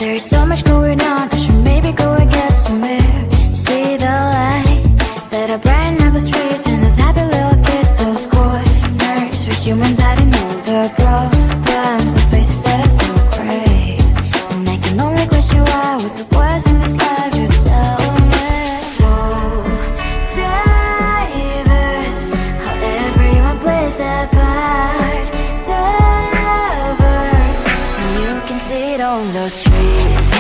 There's so much going on, I should maybe go and get some air. See the lights that are brighten up the streets, and those happy little kids, those corners where humans hiding all the problems, the faces that are so great. And I can only question why, what's the worst in this life, you tell me. So diverse, how everyone plays their part. The verse, and you can see it on the streets.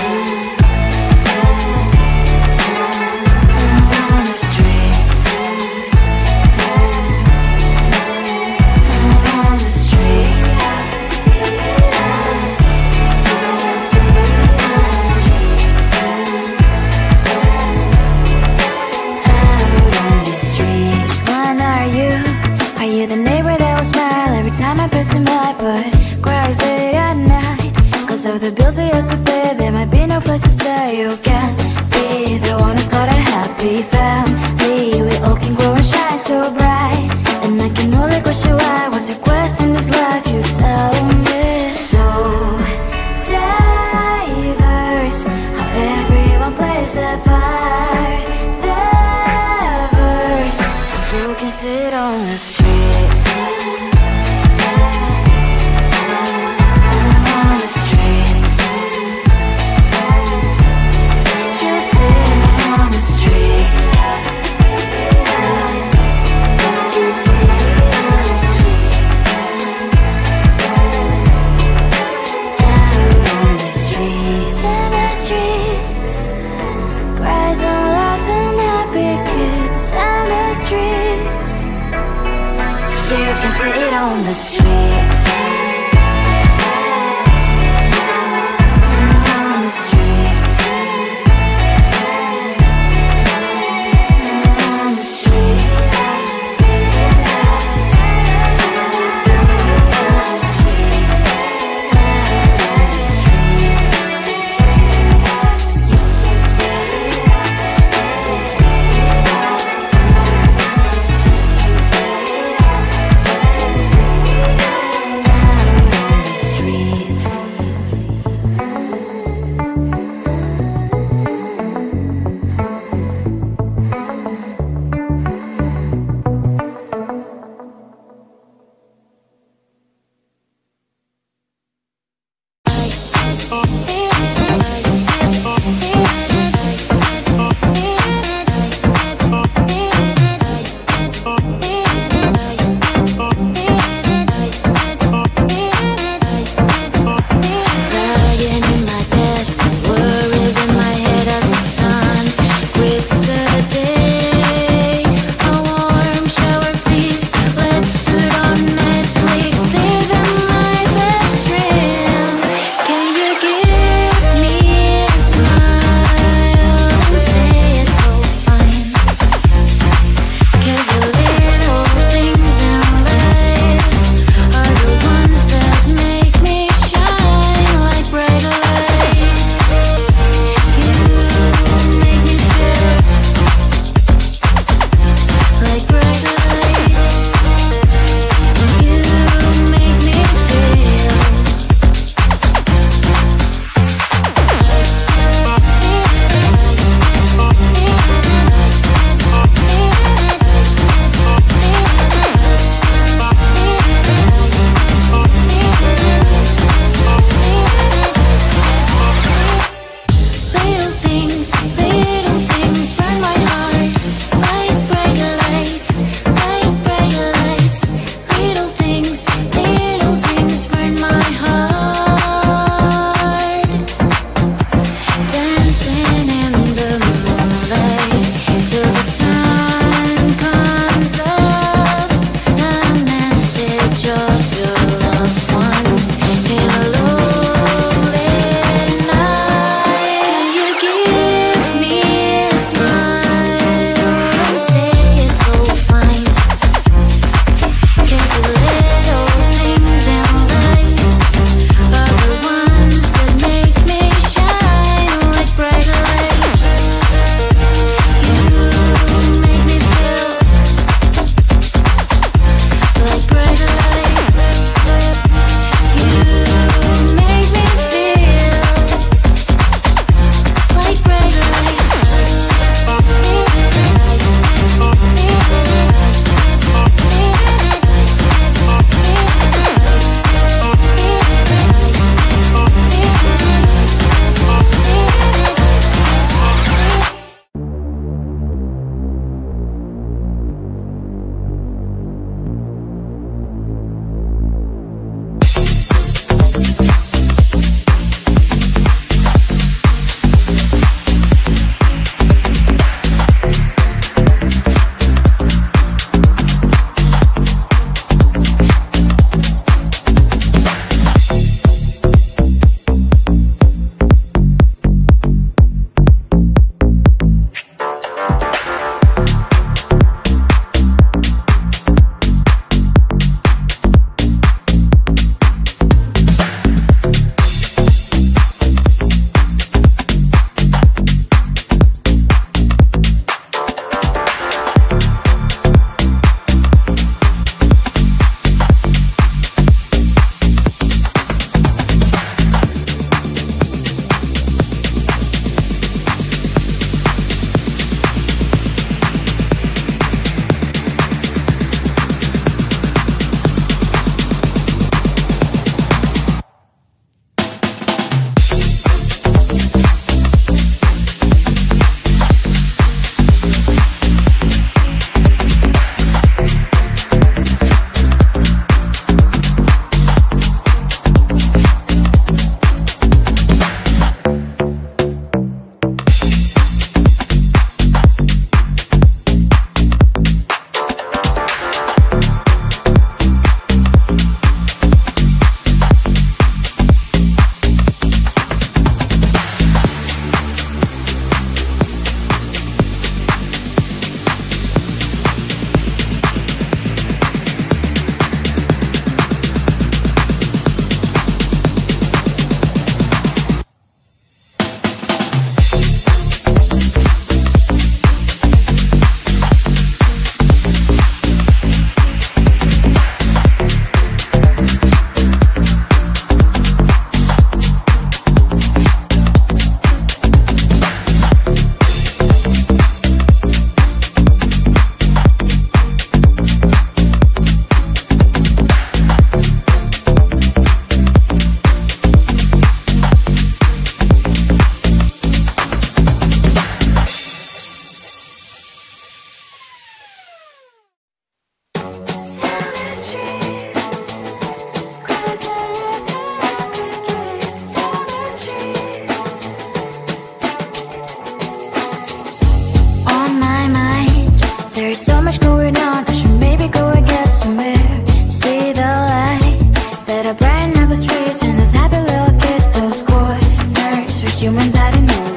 Of the bills I used to pay, there might be no place to stay. You can't be the one who's got a happy family. We all can glow and shine so bright, and I can only question why. What's your quest in this life, you tell me. So diverse, how everyone plays their part. The verse, you can sit on the street. You can sit on the streets. On the streets. On the streets.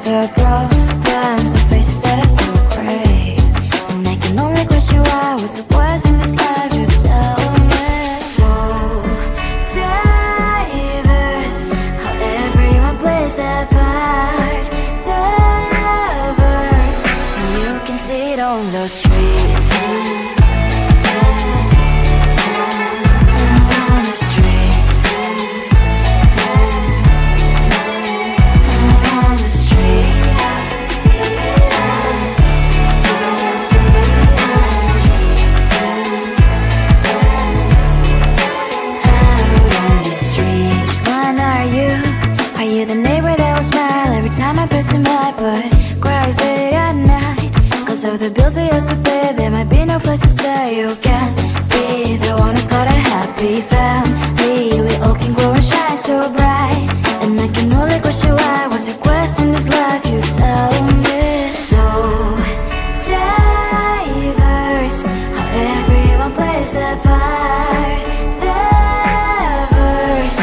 the problems, the faces that are so gray. And I can only question why, what's the worst in this life, you tell me. So diverse, how everyone plays their part. The verse, and you can see it on the streets. Of the bills I used to pay, there might be no place to stay. You can't be the one who's got a happy family. We all can grow and shine so bright. And I can only question why, what's your quest in this life, you tell me. So diverse, how everyone plays their part. Their verse,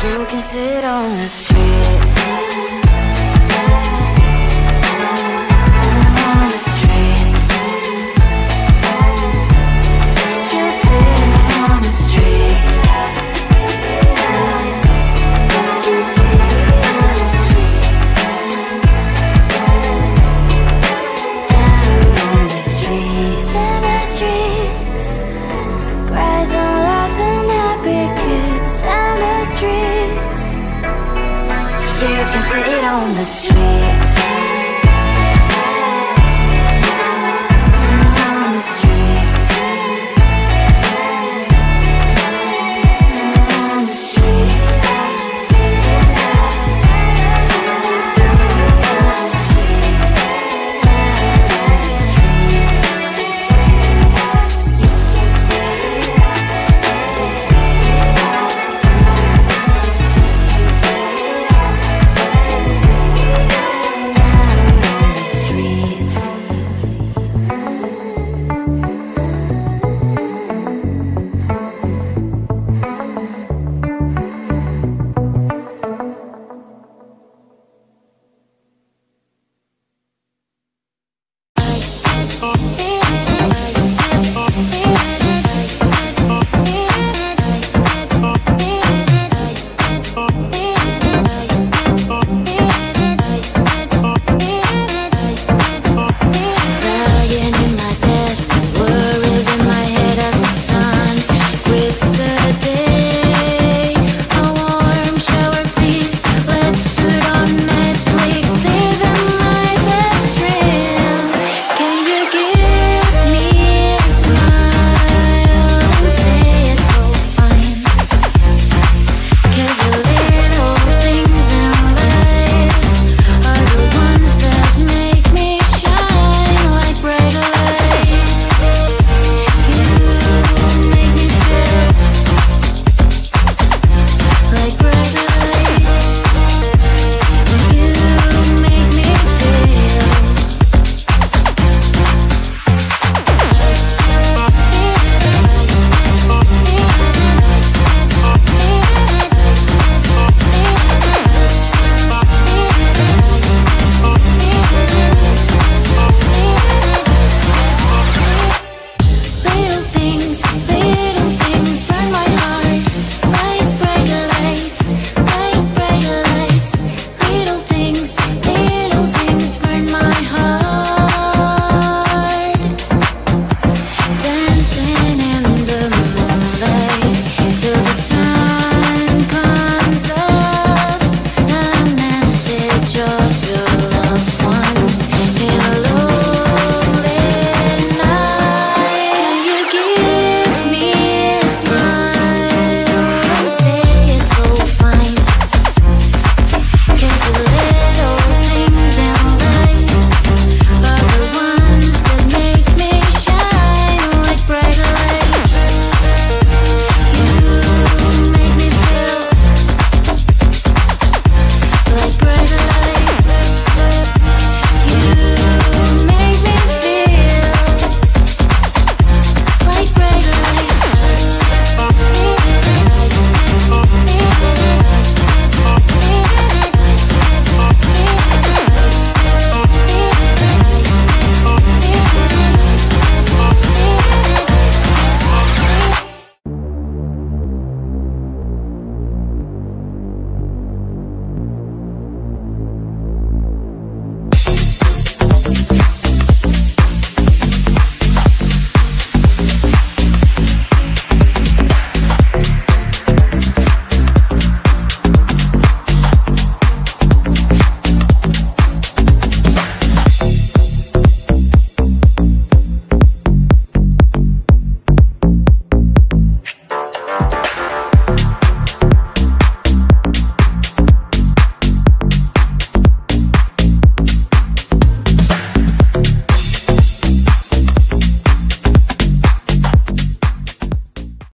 you can sit on the street. You can sit on the street. On the streets. On the streets. Oh,